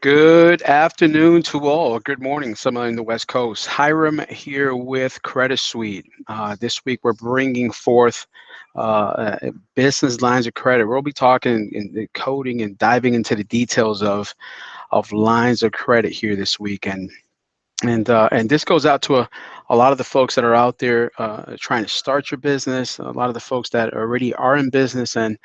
Good afternoon to all. Good morning, some in the West Coast. Hiram here with Credit Suite. This week we're bringing forth business lines of credit. We'll be talking and coding and diving into the details of lines of credit here this week. And this goes out to a lot of the folks that are out there trying to start your business, a lot of the folks that already are in business, and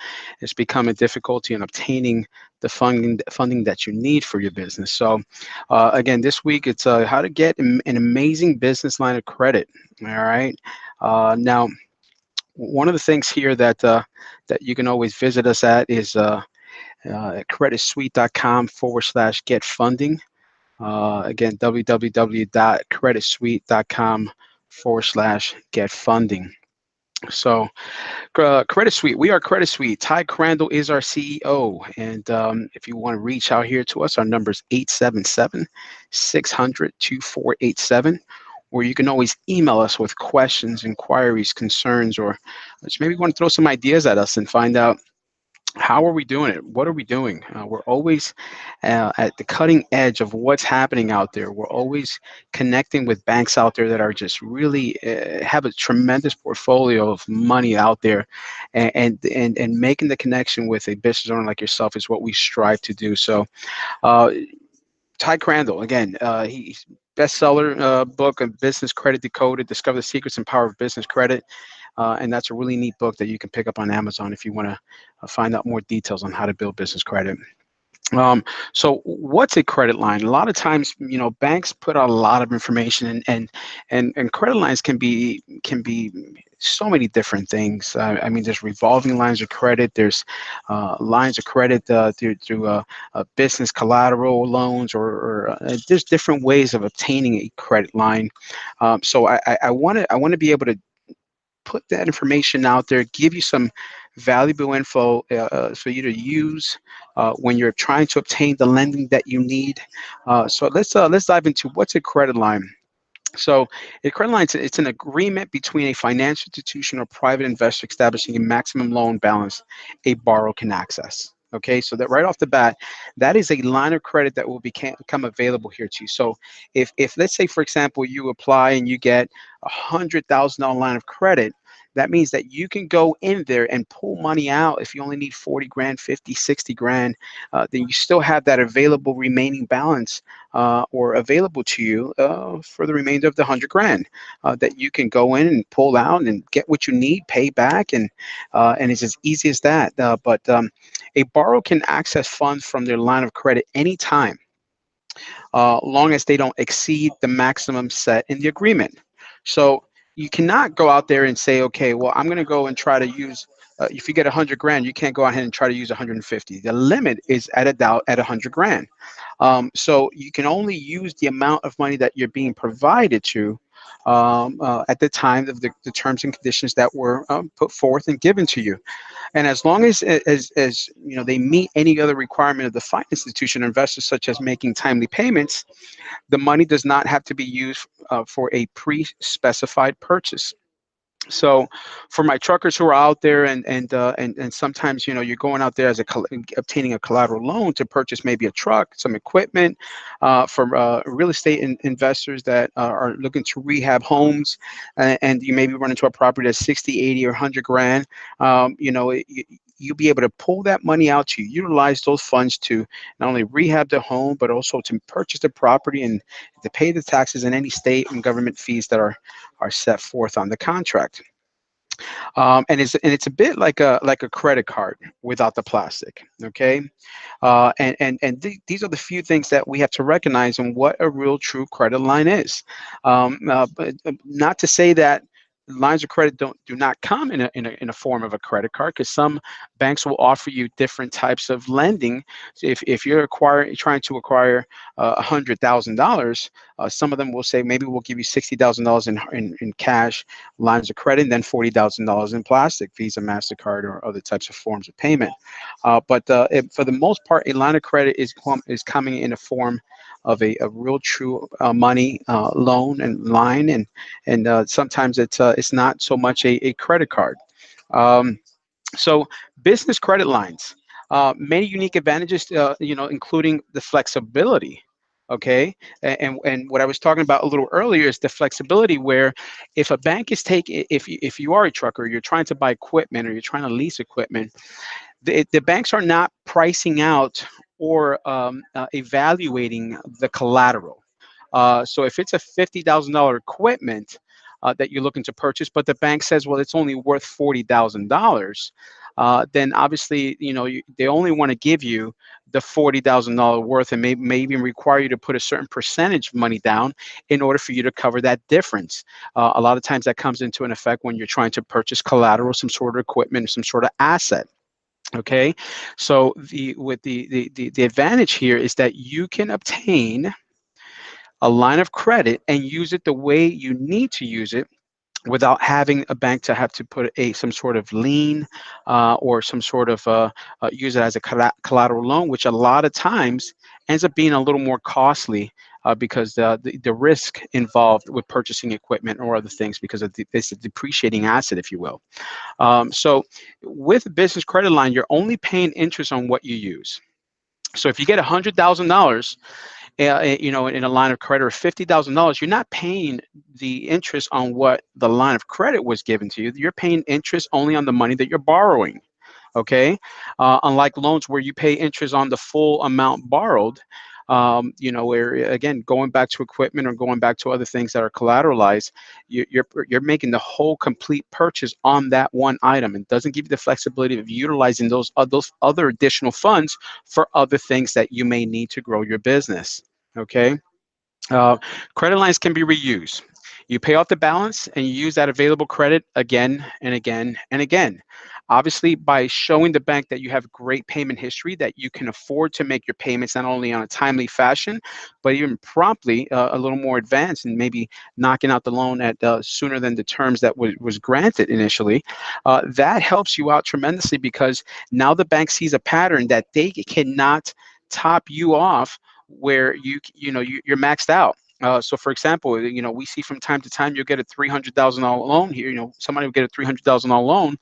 it's becoming difficulty in obtaining the funding that you need for your business. So again, this week it's how to get an amazing business line of credit. All right. Now, one of the things here that you can always visit us at is creditsuite.com/get funding. Again, www.creditsuite.com/get funding. So, Credit Suite, we are Credit Suite. Ty Crandall is our CEO. And if you want to reach out here to us, our number is 877-600-2487. Or you can always email us with questions, inquiries, concerns, or just maybe want to throw some ideas at us and find out how are we doing it? What are we doing? We're always at the cutting edge of what's happening out there. We're always connecting with banks out there that are just really have a tremendous portfolio of money out there, and making the connection with a business owner like yourself is what we strive to do. So, uh, Ty Crandall, again, he's bestseller book of Business Credit Decoded: Discover the Secrets and Power of Business Credit. And that's a really neat book that you can pick up on Amazon if you want to find out more details on how to build business credit. So what's a credit line? A lot of times, banks put out a lot of information, and credit lines can be so many different things. I mean, there's revolving lines of credit. There's lines of credit through business collateral loans, or there's different ways of obtaining a credit line. So I want to be able to put that information out there, give you some valuable info for you to use when you're trying to obtain the lending that you need. So let's dive into what's a credit line. So a credit line, it's an agreement between a financial institution or private investor establishing a maximum loan balance a borrower can access. Okay, so that right off the bat, that is a line of credit that will become available here to you. So if let's say, for example, you apply and you get $100,000 line of credit, that means that you can go in there and pull money out. If you only need 40 grand, 50, 60 grand, then you still have that available remaining balance or available to you for the remainder of the 100 grand that you can go in and pull out and get what you need, pay back, and it's as easy as that. But a borrower can access funds from their line of credit anytime, long as they don't exceed the maximum set in the agreement. So you cannot go out there and say, okay, well, I'm going to go and try to use. If you get 100 grand, you can't go ahead and try to use 150. The limit is at a doubt at 100 grand. So you can only use the amount of money that you're being provided to at the time of the terms and conditions that were put forth and given to you. And as long as they meet any other requirement of the finance institution or investors, such as making timely payments, the money does not have to be used for a pre-specified purchase. So for my truckers who are out there, and sometimes you're going out there as obtaining a collateral loan to purchase maybe a truck, some equipment, for real estate investors that are looking to rehab homes, and you maybe run into a property that's 60, 80, or 100 grand. You'll be able to pull that money out to utilize those funds to not only rehab the home, but also to purchase the property and to pay the taxes and any state and government fees that are set forth on the contract. And it's a bit like a credit card without the plastic. Okay, these are the few things that we have to recognize on what a real true credit line is. But not to say that lines of credit do not come in a form of a credit card, because some banks will offer you different types of lending. So if you're trying to acquire $100,000, some of them will say maybe we'll give you $60,000 in cash lines of credit, and then $40,000 in plastic, Visa, MasterCard, or other types of forms of payment. But for the most part, a line of credit is coming in a form of a real true money loan and line, and sometimes it's not so much a credit card. Um, so business credit lines. Many unique advantages, including the flexibility. Okay, and what I was talking about a little earlier is the flexibility where if a bank is taking, if you are a trucker, you're trying to buy equipment or you're trying to lease equipment, the banks are not pricing out or evaluating the collateral. So if it's a $50,000 equipment that you're looking to purchase, but the bank says, well, it's only worth $40,000, then obviously, they only want to give you the $40,000 worth, and may even require you to put a certain percentage of money down in order for you to cover that difference. A lot of times that comes into an effect when you're trying to purchase collateral, some sort of equipment, some sort of asset. Okay, so the advantage here is that you can obtain a line of credit and use it the way you need to use it without having a bank to have to put some sort of lien or some sort of use it as a collateral loan, which a lot of times ends up being a little more costly because the risk involved with purchasing equipment or other things, because of it's a depreciating asset, if you will. So with a business credit line, you're only paying interest on what you use. So if you get $100,000, in a line of credit, or $50,000, you're not paying the interest on what the line of credit was given to you. You're paying interest only on the money that you're borrowing. Okay, unlike loans where you pay interest on the full amount borrowed. Where again, going back to equipment or going back to other things that are collateralized, you're making the whole complete purchase on that one item, and doesn't give you the flexibility of utilizing those other additional funds for other things that you may need to grow your business. Okay. Uh, Credit lines can be reused. You pay off the balance and you use that available credit again and again and again. Obviously, by showing the bank that you have great payment history, that you can afford to make your payments not only on a timely fashion, but even promptly, a little more advanced, and maybe knocking out the loan at sooner than the terms that was granted initially. That helps you out tremendously, because now the bank sees a pattern that they cannot top you off where you're maxed out. So for example, we see from time to time you'll get a $300,000 loan here. Somebody will get a $300,000 loan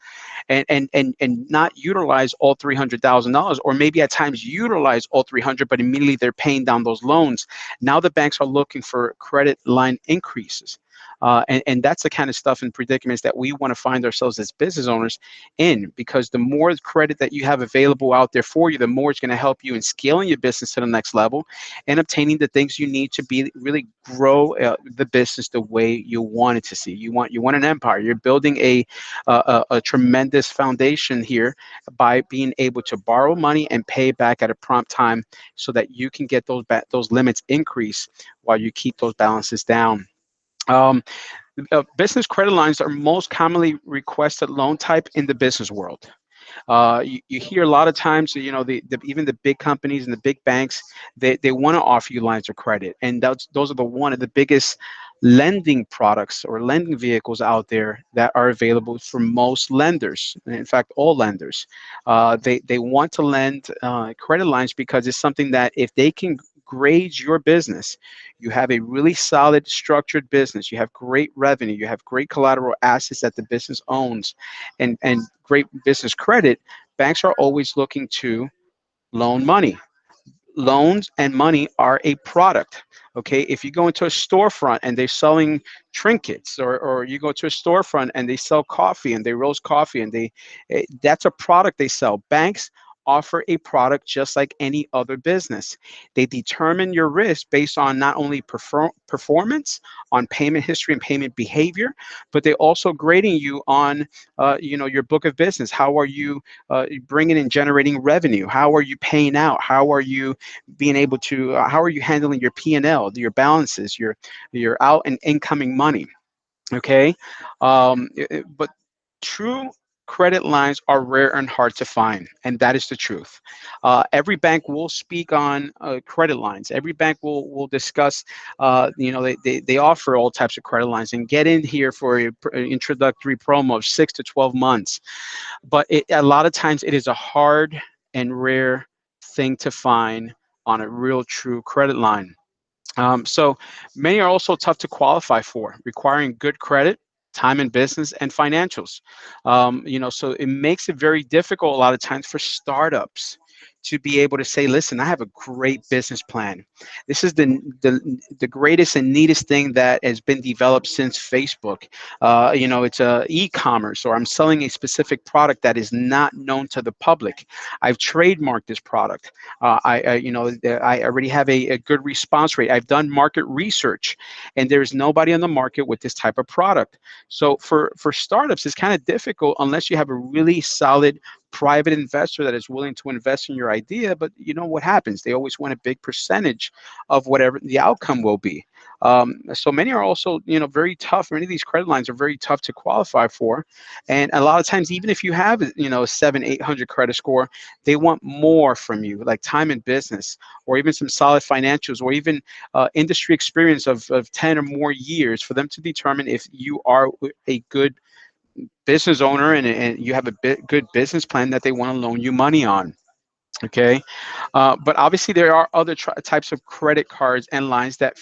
and not utilize all $300,000, or maybe at times utilize all 300, but immediately they're paying down those loans. Now the banks are looking for credit line increases. And that's the kind of stuff and predicaments that we want to find ourselves as business owners in, because the more credit that you have available out there for you, the more it's going to help you in scaling your business to the next level and obtaining the things you need to be really grow the business the way you want it to see. You want an empire. You're building a tremendous foundation here by being able to borrow money and pay back at a prompt time, so that you can get those limits increase while you keep those balances down. Um, Business credit lines are most commonly requested loan type in the business world. You hear a lot of times, even the big companies and the big banks, they want to offer you lines of credit, and those are one of the biggest lending products or lending vehicles out there that are available for most lenders. In fact, all lenders, they want to lend credit lines, because it's something that if they can grade your business, you have a really solid structured business, you have great revenue, you have great collateral assets that the business owns, and great business credit, banks are always looking to loan money. Loans and money are a product. Okay, if you go into a storefront and they're selling trinkets, or you go to a storefront and they sell coffee and they roast coffee, and that's a product they sell. Banks offer a product just like any other business. They determine your risk based on not only performance, on payment history and payment behavior, but they're also grading you on your book of business. How are you bringing and generating revenue? How are you paying out? How are you being able to how are you handling your P&L, your balances, your out and incoming money? Okay. But true credit lines are rare and hard to find, and that is the truth. Every bank will speak on credit lines. Every bank will discuss, they offer all types of credit lines, and get in here for an introductory promo of 6 to 12 months. But a lot of times it is a hard and rare thing to find on a real true credit line. So many are also tough to qualify for, requiring good credit, time in business, and financials. So it makes it very difficult a lot of times for startups to be able to say, listen, I have a great business plan. This is the greatest and neatest thing that has been developed since Facebook. It's a e-commerce, or I'm selling a specific product that is not known to the public. I've trademarked this product. I already have a good response rate. I've done market research, and there's nobody on the market with this type of product. So for startups, it's kind of difficult unless you have a really solid private investor that is willing to invest in your idea. But you know what happens? They always want a big percentage of whatever the outcome will be. So many are also, very tough. Many of these credit lines are very tough to qualify for, and a lot of times, even if you have, a 700, 800 credit score, they want more from you, like time in business, or even some solid financials, or even industry experience of 10 or more years for them to determine if you are a good business owner, and you have a good business plan that they want to loan you money on. Okay. But obviously there are other types of credit cards and lines that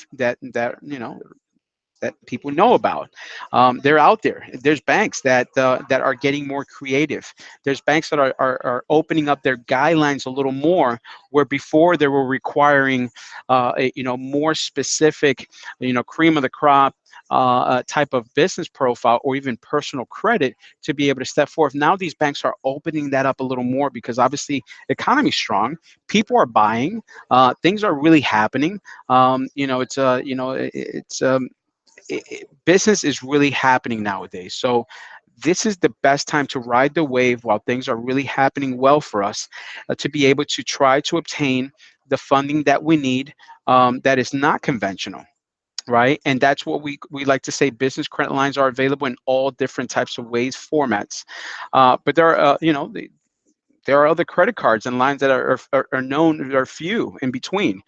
people know about. They're out there. There's banks that are getting more creative. There's banks that are opening up their guidelines a little more, where before they were requiring more specific, cream of the crop type of business profile, or even personal credit to be able to step forth. Now these banks are opening that up a little more, because obviously economy's strong, people are buying, things are really happening. Business is really happening nowadays. So this is the best time to ride the wave while things are really happening well for us, to be able to try to obtain the funding that we need, that is not conventional. Right. And that's what we like to say. Business credit lines are available in all different types of ways, formats. But there are, there are other credit cards and lines that are known, are few in between.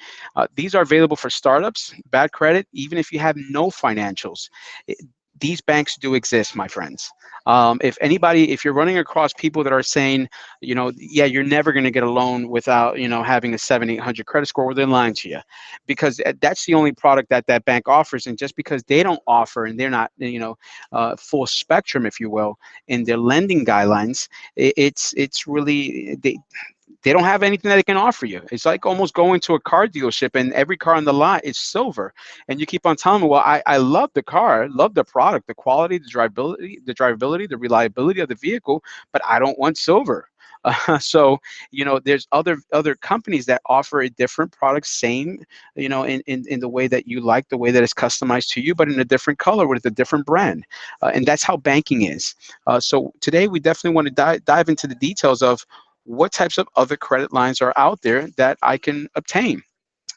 These are available for startups, bad credit, even if you have no financials. It- these banks do exist, my friends. If you're running across people that are saying, yeah, you're never going to get a loan without, having a 700, 800 credit score, well, they're lying to you, because that's the only product that that bank offers. And just because they don't offer, and they're not, full spectrum, if you will, in their lending guidelines, it's really, they don't have anything that they can offer you. It's like almost going to a car dealership and every car on the lot is silver, and you keep on telling me, well, I love the car, love the product, the quality, the drivability, the reliability of the vehicle, but I don't want silver. So there's other companies that offer a different product, same, in the way that you like, the way that it's customized to you, but in a different color with a different brand. And that's how banking is. So today we definitely want to dive into the details of what types of other credit lines are out there that I can obtain.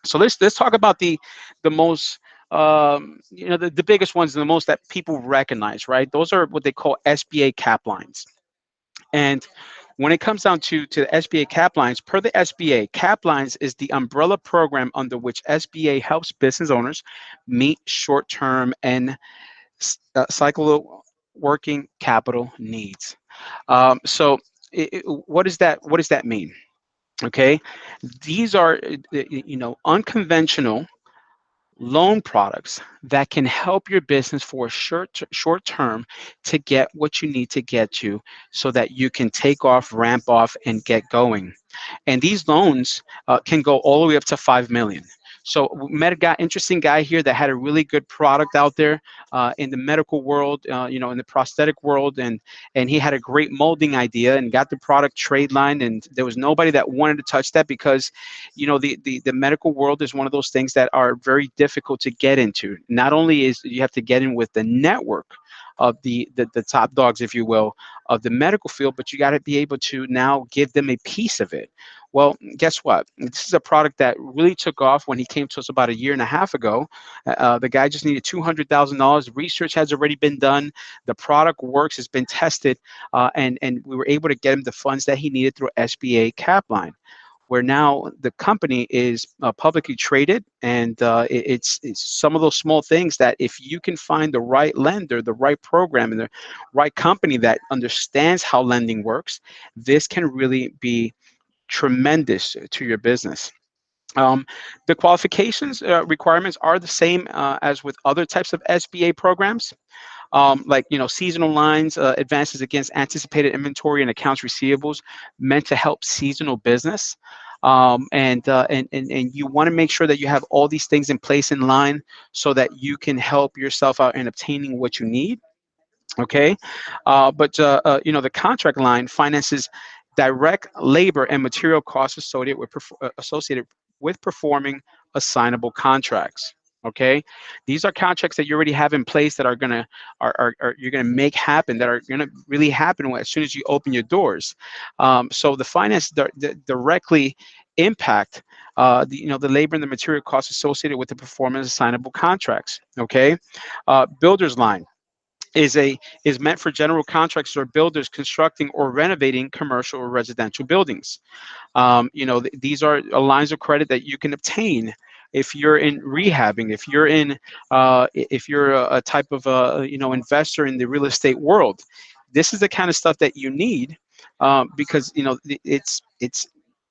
So let's talk about the most, the biggest ones, and the most that people recognize, right? Those are what they call SBA cap lines. And when it comes down to the SBA cap lines, per the SBA, cap lines is the umbrella program under which SBA helps business owners meet short-term and cycle working capital needs. So what does that mean? Okay, these are unconventional loan products that can help your business for a short term to get what you need to get to, so that you can take off, ramp off, and get going. And these loans can go all the way up to 5 million. So we met a guy, interesting guy here, that had a really good product out there in the medical world, in the prosthetic world, and he had a great molding idea and got the product trade line, and there was nobody that wanted to touch that, because the medical world is one of those things that are very difficult to get into. Not only is you have to get in with the network of the top dogs, if you will, of the medical field, but you got to be able to now give them a piece of it. Well, guess what? This is a product that really took off when he came to us about a year and a half ago. The guy just needed $200,000. Research has already been done. The product works. It's been tested, and we were able to get him the funds that he needed through SBA Capline, where now the company is publicly traded, and it's some of those small things that, if you can find the right lender, the right program, and the right company that understands how lending works, this can really be tremendous to your business. Um, the qualifications requirements are the same as with other types of SBA programs. like seasonal lines, advances against anticipated inventory and accounts receivables, meant to help seasonal business. And you want to make sure that you have all these things in place in line so that you can help yourself out in obtaining what you need. Okay, but the contract line finances direct labor and material costs associated with performing assignable contracts. Okay, these are contracts that you already have in place that are you're gonna make happen, that are gonna really happen as soon as you open your doors. So the finance directly impact the labor and the material costs associated with the performance assignable contracts. Okay, builder's line is meant for general contractors or builders constructing or renovating commercial or residential buildings. These are lines of credit that you can obtain if you're in rehabbing, if you're a type of investor in the real estate world. This is the kind of stuff that you need, because it's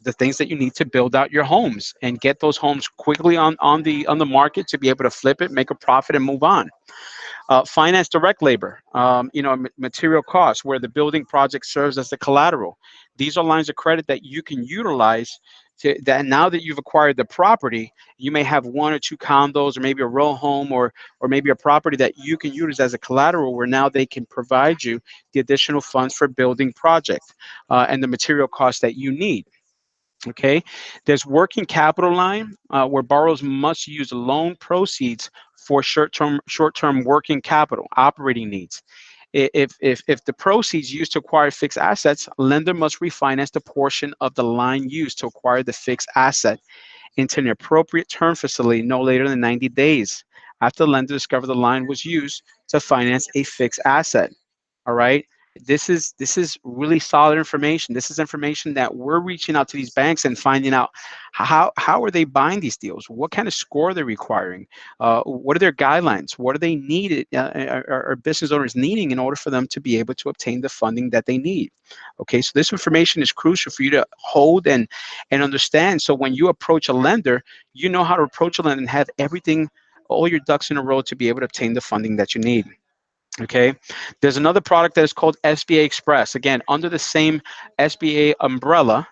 the things that you need to build out your homes and get those homes quickly on the market to be able to flip it, make a profit, and move on. Finance direct labor, material costs, where the building project serves as the collateral. These are lines of credit that you can utilize that now that you've acquired the property. You may have one or two condos, or maybe a row home, or maybe a property that you can use as a collateral, where now they can provide you the additional funds for building project and the material costs that you need. Okay, there's working capital line, where borrowers must use loan proceeds for short-term working capital operating needs. If the proceeds used to acquire fixed assets, lender must refinance the portion of the line used to acquire the fixed asset into an appropriate term facility no later than 90 days after the lender discovered the line was used to finance a fixed asset. All right. This is really solid information. This is information that we're reaching out to these banks and finding out how are they buying these deals? What kind of score are they requiring? What are their guidelines? What do they need? Are business owners needing in order for them to be able to obtain the funding that they need? Okay, so this information is crucial for you to hold and understand. So when you approach a lender, you know how to approach a lender and have everything, all your ducks in a row to be able to obtain the funding that you need. Okay, there's another product that is called SBA Express. Again, under the same SBA umbrella,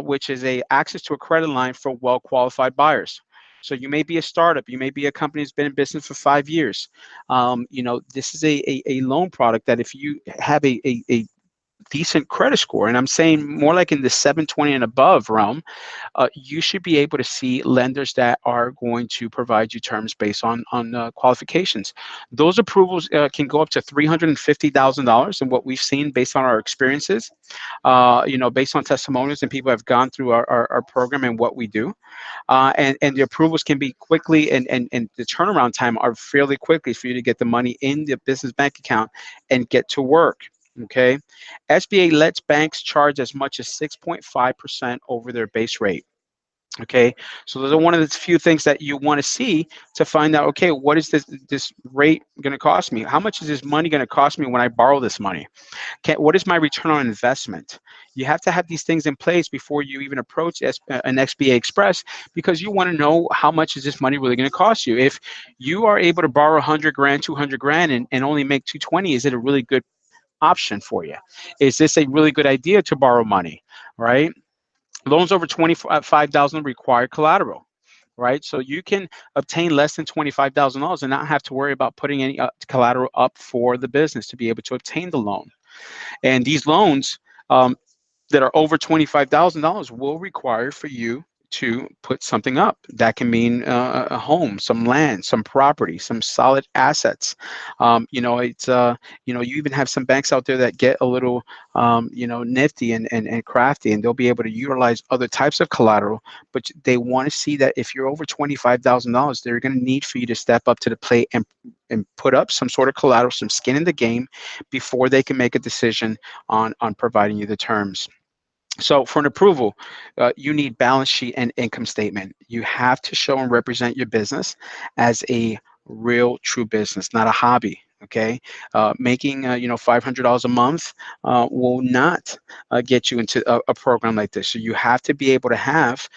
which is a access to a credit line for well-qualified buyers. So you may be a startup, you may be a company that's been in business for 5 years. This is a loan product that if you have a decent credit score, and I'm saying more like in the 720 and above realm, you should be able to see lenders that are going to provide you terms based on qualifications. Those approvals can go up to $350,000, and what we've seen based on our experiences, based on testimonials and people have gone through our program and what we do. And the approvals can be quickly, and the turnaround time are fairly quickly for you to get the money in the business bank account and get to work. Okay, SBA lets banks charge as much as 6.5% over their base rate. Okay, so those are one of the few things that you want to see to find out, okay, what is this rate going to cost me? How much is this money going to cost me when I borrow this money? What is my return on investment? You have to have these things in place before you even approach an SBA Express, because you want to know how much is this money really going to cost you. If you are able to borrow 100 grand, 200 grand, and only make 220, is it a really good option for you? Is this a really good idea to borrow money, right? Loans over 25,000 require collateral, right? So you can obtain less than $25,000 and not have to worry about putting any collateral up for the business to be able to obtain the loan. And these loans that are over $25,000 will require for you to put something up. That can mean a home, some land, some property, some solid assets. You even have some banks out there that get a little, nifty and crafty, and they'll be able to utilize other types of collateral. But they want to see that if you're over $25,000, they're going to need for you to step up to the plate and put up some sort of collateral, some skin in the game, before they can make a decision on providing you the terms. So for an approval, you need balance sheet and income statement. You have to show and represent your business as a real, true business, not a hobby. Okay, making $500 a month will not get you into a program like this. So you have to be able to have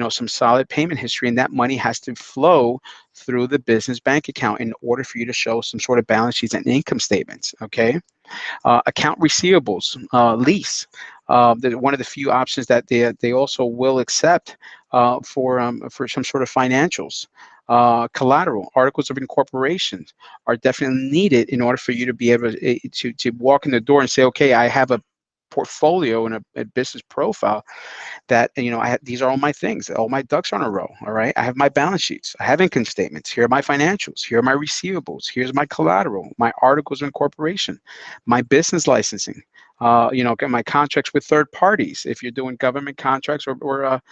some solid payment history, and that money has to flow through the business bank account in order for you to show some sort of balance sheets and income statements. Okay, account receivables, lease. One of the few options that they also will accept for some sort of financials. Collateral, articles of incorporation are definitely needed in order for you to be able to walk in the door and say, okay, I have a portfolio and a business profile that these are all my things, all my ducks are in a row. All right, I have my balance sheets, I have income statements, here are my financials, here are my receivables, here's my collateral, my articles of incorporation, my business licensing, my contracts with third parties. If you're doing government contracts or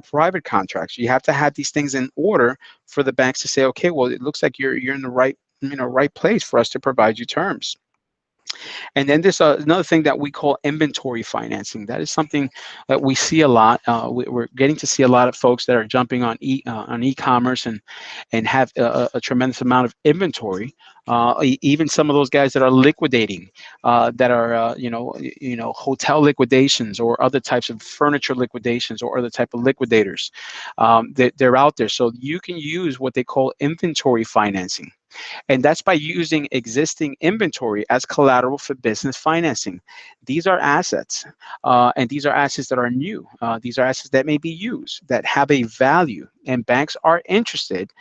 private contracts, you have to have these things in order for the banks to say, okay, well, it looks like you're in the right place for us to provide you terms. And then there's another thing that we call inventory financing. That is something that we see a lot. We're getting to see a lot of folks that are jumping on e-commerce and have a tremendous amount of inventory. Even some of those guys that are liquidating, that are hotel liquidations or other types of furniture liquidations or other type of liquidators. They're out there, so you can use what they call inventory financing. And that's by using existing inventory as collateral for business financing. These are assets, and these are assets that are new. These are assets that may be used, that have a value, and banks are interested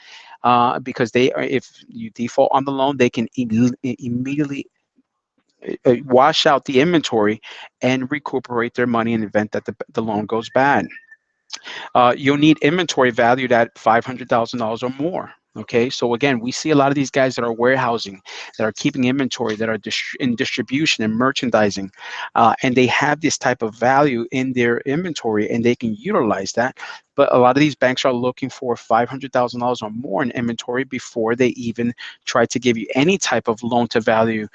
because if you default on the loan, they can immediately wash out the inventory and recuperate their money in the event that the loan goes bad. You'll need inventory valued at $500,000 or more. Okay, so again, we see a lot of these guys that are warehousing, that are keeping inventory, that are in distribution and merchandising, and they have this type of value in their inventory, and they can utilize that. But a lot of these banks are looking for $500,000 or more in inventory before they even try to give you any type of loan to value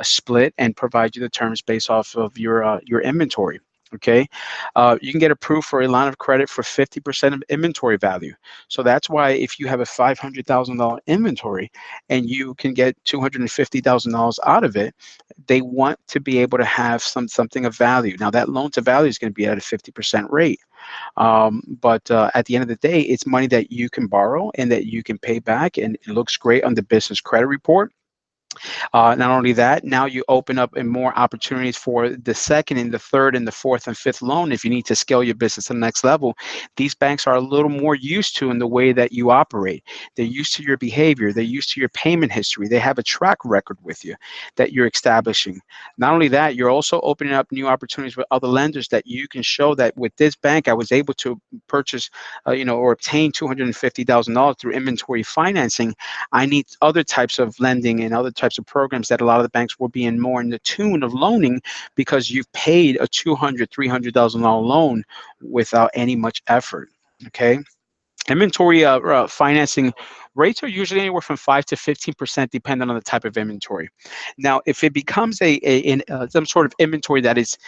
split and provide you the terms based off of your inventory. Okay, you can get approved for a line of credit for 50% of inventory value. So that's why if you have a $500,000 inventory and you can get $250,000 out of it, they want to be able to have something of value. Now that loan to value is going to be at a 50% rate. But at the end of the day, it's money that you can borrow and that you can pay back, and it looks great on the business credit report. Not only that, now you open up more opportunities for the second and the third and the fourth and fifth loan if you need to scale your business to the next level. These banks are a little more used to in the way that you operate. They're used to your behavior. They're used to your payment history. They have a track record with you that you're establishing. Not only that, you're also opening up new opportunities with other lenders that you can show that with this bank, I was able to purchase, or obtain $250,000 through inventory financing. I need other types of lending and other types of programs that a lot of the banks will be in more in the tune of loaning because you've paid a $200,000, $300,000 loan without any much effort. Okay. Inventory financing rates are usually anywhere from 5 to 15%, depending on the type of inventory. Now, if it becomes some sort of inventory that is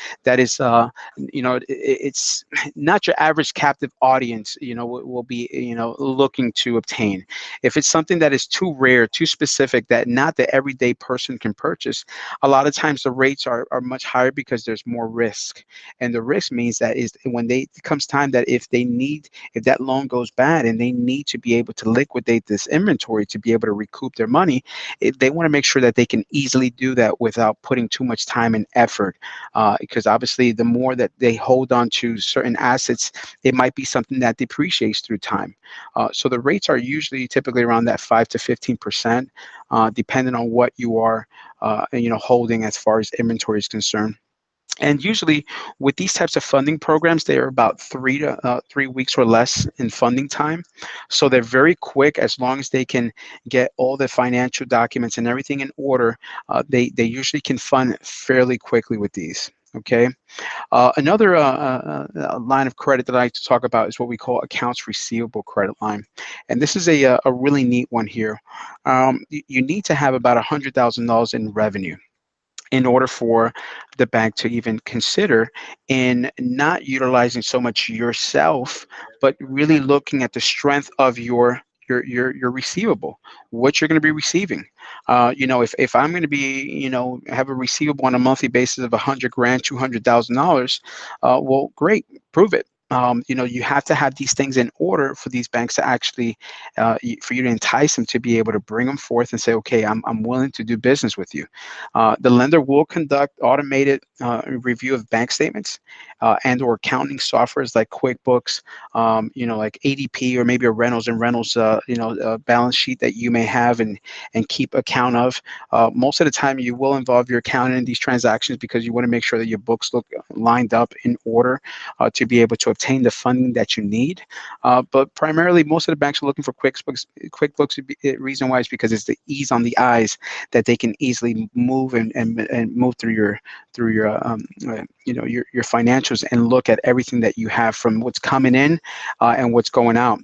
it's not your average captive audience, will be looking to obtain. If it's something that is too rare, too specific, that not the everyday person can purchase, a lot of times the rates are much higher because there's more risk, and the risk means that is when it comes time that if that loan goes bad and they need to be able to liquidate this inventory to be able to recoup their money, they want to make sure that they can easily do that without putting too much time and effort. Because obviously, the more that they hold on to certain assets, it might be something that depreciates through time. So the rates are usually typically around that 5 to 15%, depending on what you are, holding as far as inventory is concerned. And usually with these types of funding programs, they are about 3 weeks or less in funding time. So they're very quick as long as they can get all the financial documents and everything in order. They usually can fund fairly quickly with these. Okay. Another line of credit that I like to talk about is what we call accounts receivable credit line. And this is a really neat one here. You need to have about $100,000 in revenue in order for the bank to even consider in not utilizing so much yourself, but really looking at the strength of your your receivable, what you're going to be receiving. If I'm going to be, have a receivable on a monthly basis of 100 grand, $200,000, well, great, prove it. You have to have these things in order for these banks to actually, for you to entice them to be able to bring them forth and say, okay, I'm willing to do business with you. The lender will conduct automated review of bank statements and or accounting softwares like QuickBooks, like ADP, or maybe a Reynolds balance sheet that you may have and keep account of. Most of the time, you will involve your accountant in these transactions because you want to make sure that your books look lined up in order to be able to obtain the funding that you need. But primarily, most of the banks are looking for QuickBooks. Reason why is because it's the ease on the eyes that they can easily move and move through your financials and look at everything that you have from what's coming in and what's going out.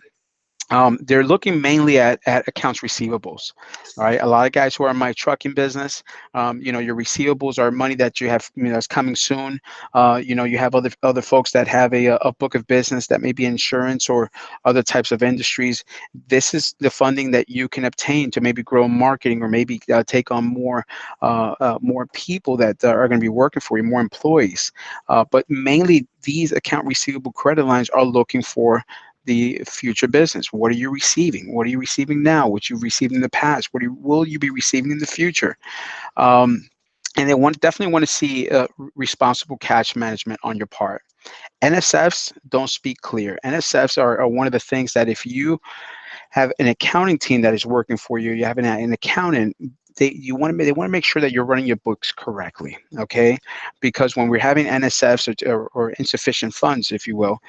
They're looking mainly at accounts receivables. All right, a lot of guys who are in my trucking business, your receivables are money that you have, that's coming soon. You have other folks that have a book of business that may be insurance or other types of industries. This is the funding that you can obtain to maybe grow marketing or maybe take on more people that are going to be working for you, more employees. But mainly these account receivable credit lines are looking for the future business. What are you receiving? What are you receiving now? What you've received in the past? Will you be receiving in the future? And they definitely want to see responsible cash management on your part. NSFs don't speak clear. NSFs are one of the things that if you have an accounting team that is working for you, you have an accountant, they want to make sure that you're running your books correctly, okay? Because when we're having NSFs or insufficient funds, if you will,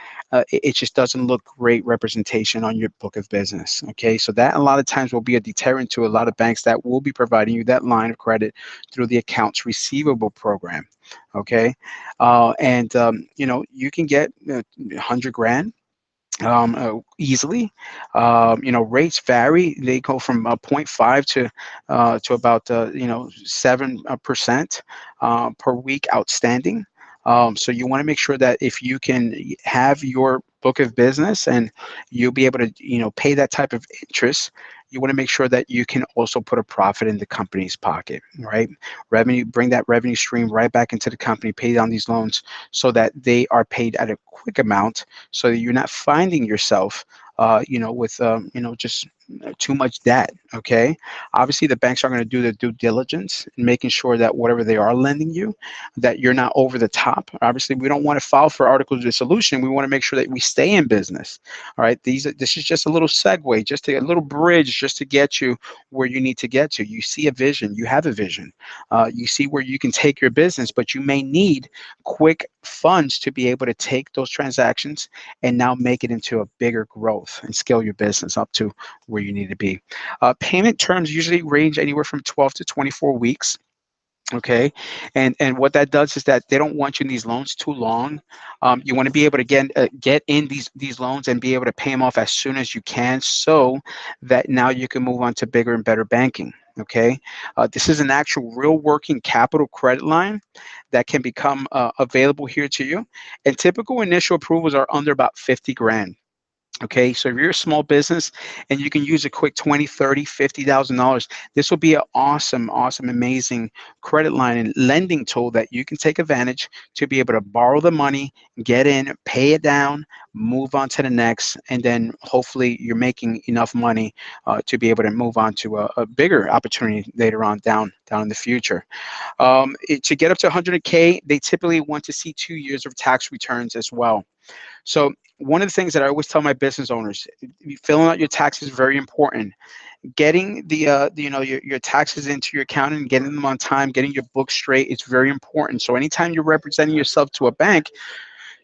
it just doesn't look great representation on your book of business, okay? So that a lot of times will be a deterrent to a lot of banks that will be providing you that line of credit through the accounts receivable program, okay? You can get 100 grand easily. Rates vary. They go from 0.5 to about 7% per week outstanding. So you want to make sure that if you can have your book of business and you'll be able to pay that type of interest, you want to make sure that you can also put a profit in the company's pocket, right? Revenue, bring that revenue stream right back into the company, pay down these loans so that they are paid at a quick amount, so that you're not finding yourself with just too much debt. Okay, obviously the banks are going to do their due diligence in making sure that whatever they are lending you, that you're not over the top. Obviously, we don't want to file for articles of dissolution. We want to make sure that we stay in business. All right, this is just a little segue, just a little bridge, just to get you where you need to get to. You see a vision, you have a vision, you see where you can take your business, but you may need quick funds to be able to take those transactions and now make it into a bigger growth and scale your business up to where you need to be. Payment terms usually range anywhere from 12 to 24 weeks. Okay, and what that does is that they don't want you in these loans too long. You want to be able to get in these loans and be able to pay them off as soon as you can, so that now you can move on to bigger and better banking. Okay, this is an actual real working capital credit line that can become available here to you, and typical initial approvals are under about 50 grand. Okay, so if you're a small business and you can use a quick 20, 30, $50,000, this will be an awesome, amazing credit line and lending tool that you can take advantage to be able to borrow the money, get in, pay it down, move on to the next, and then hopefully you're making enough money to be able to move on to a bigger opportunity later on down in the future. To get up to 100K, they typically want to see 2 years of tax returns as well. So one of the things that I always tell my business owners, filling out your taxes is very important. Getting your taxes into your accountant, getting them on time, getting your books straight, it's very important. So anytime you're representing yourself to a bank,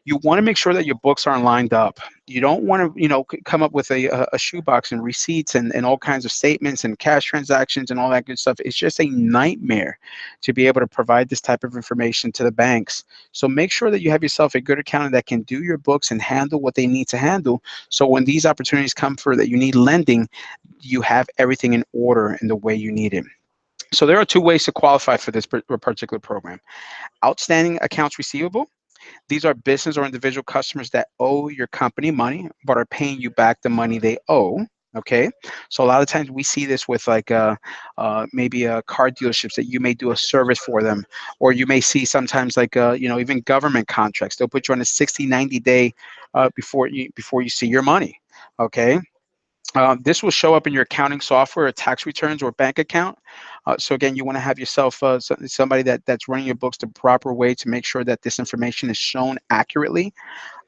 you want to make sure that your books are lined up. You don't want to, come up with a shoebox and receipts and all kinds of statements and cash transactions and all that good stuff. It's just a nightmare to be able to provide this type of information to the banks. So make sure that you have yourself a good accountant that can do your books and handle what they need to handle. So when these opportunities come for that you need lending, you have everything in order in the way you need it. So there are two ways to qualify for this particular program. Outstanding accounts receivable. These are business or individual customers that owe your company money but are paying you back the money they owe. Okay, so a lot of times we see this with like maybe car dealerships that you may do a service for them, or you may see sometimes like even government contracts. They'll put you on a 60, 90 day before you see your money. Okay, this will show up in your accounting software, or tax returns, or bank account. So again, you want to have yourself somebody that's running your books the proper way to make sure that this information is shown accurately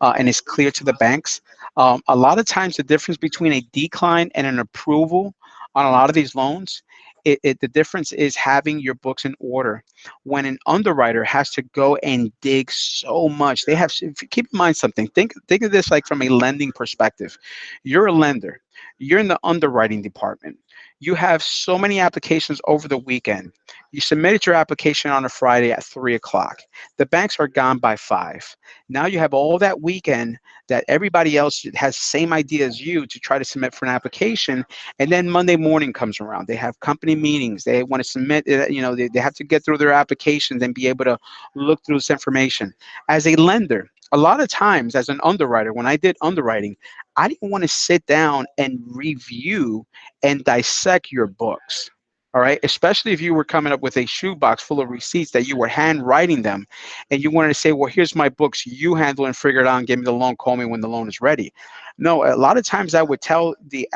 and is clear to the banks. A lot of times, the difference between a decline and an approval on a lot of these loans, the difference is having your books in order. When an underwriter has to go and dig so much, they have. If you keep in mind something. Think of this like from a lending perspective. You're a lender. You're in the underwriting department. You have so many applications over the weekend. You submitted your application on a Friday at 3 o'clock. The banks are gone by 5. Now you have all that weekend that everybody else has the same idea as you to try to submit for an application. And then Monday morning comes around. They have company meetings. They want to submit, they have to get through their applications and be able to look through this information. As a lender, a lot of times as an underwriter, when I did underwriting, I didn't want to sit down and review and dissect your books. All right, especially if you were coming up with a shoebox full of receipts that you were handwriting them, and you wanted to say, "Well, here's my books. You handle and figure it out, and give me the loan. Call me when the loan is ready." No, a lot of times I would tell the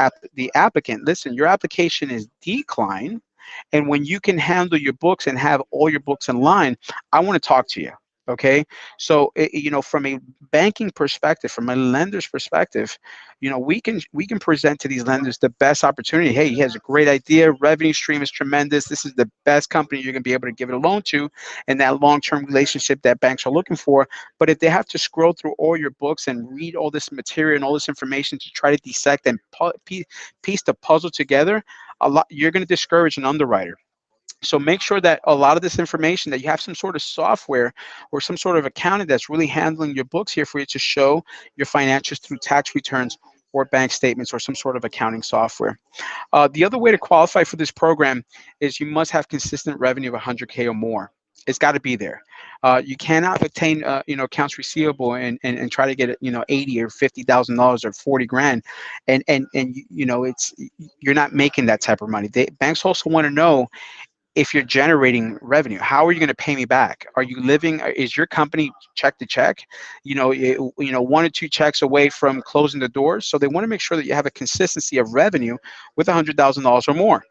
applicant, "Listen, your application is declined, and when you can handle your books and have all your books in line, I want to talk to you." Okay, so from a banking perspective, from a lender's perspective, we can present to these lenders the best opportunity. Hey, he has a great idea. Revenue stream is tremendous. This is the best company you're going to be able to give it a loan to, and that long-term relationship that banks are looking for. But if they have to scroll through all your books and read all this material and all this information to try to dissect and piece the puzzle together, you're going to discourage an underwriter. So make sure that a lot of this information, that you have some sort of software or some sort of accounting that's really handling your books here for you to show your financials through tax returns or bank statements or some sort of accounting software. The other way to qualify for this program is you must have consistent revenue of 100K or more. It's got to be there. You cannot obtain, accounts receivable and try to get, 80 or $50,000 or 40 grand, and it's you're not making that type of money. Banks also want to know if you're generating revenue. How are you going to pay me back? Are you living? Is your company check to check? One or two checks away from closing the doors. So they want to make sure that you have a consistency of revenue with $100,000 or more.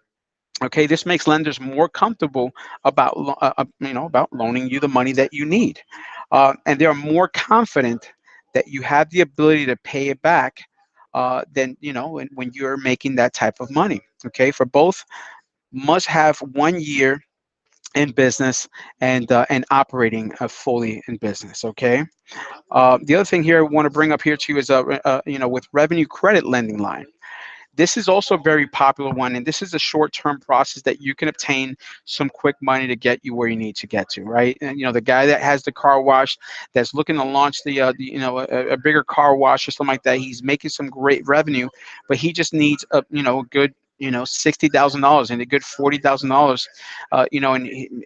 Okay, this makes lenders more comfortable about loaning you the money that you need, and they are more confident that you have the ability to pay it back than when you're making that type of money. Okay, for both, must have 1 year in business and operating fully in business. Okay. The other thing here I want to bring up here too is with revenue credit lending line. This is also a very popular one, and this is a short-term process that you can obtain some quick money to get you where you need to get to, right? And the guy that has the car wash, that's looking to launch a bigger car wash or something like that, he's making some great revenue, but he just needs a good $60,000 and a good $40,000,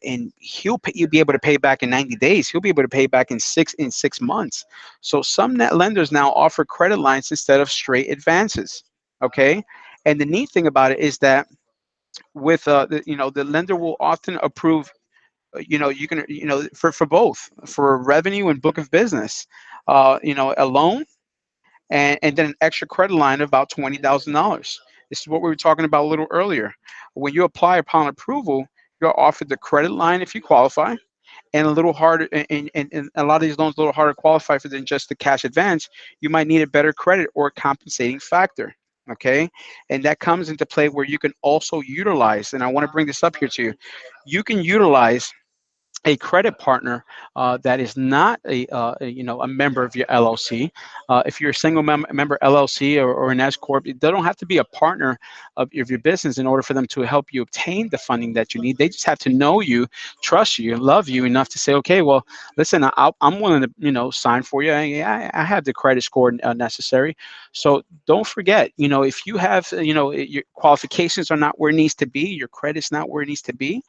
and you'll be able to pay back in 90 days. He'll be able to pay back in 6 months. So some net lenders now offer credit lines instead of straight advances. Okay, and the neat thing about it is that with the lender will often approve, you can for both, for revenue and book of business, a loan and then an extra credit line of about $20,000. This is what we were talking about a little earlier. When you apply upon approval, you're offered the credit line if you qualify, and a little harder, and a lot of these loans a little harder to qualify for than just the cash advance. You might need a better credit or compensating factor. Okay, and that comes into play where you can also utilize, and I want to bring this up here too. You can utilize a credit partner that is not a member of your LLC. If you're a single member LLC or an S corp, they don't have to be a partner of your business in order for them to help you obtain the funding that you need. They just have to know you, trust you, and love you enough to say, okay, well, listen, I'm willing to sign for you. I have the credit score necessary. So don't forget, if you have your qualifications are not where it needs to be, your credit's not where it needs to be,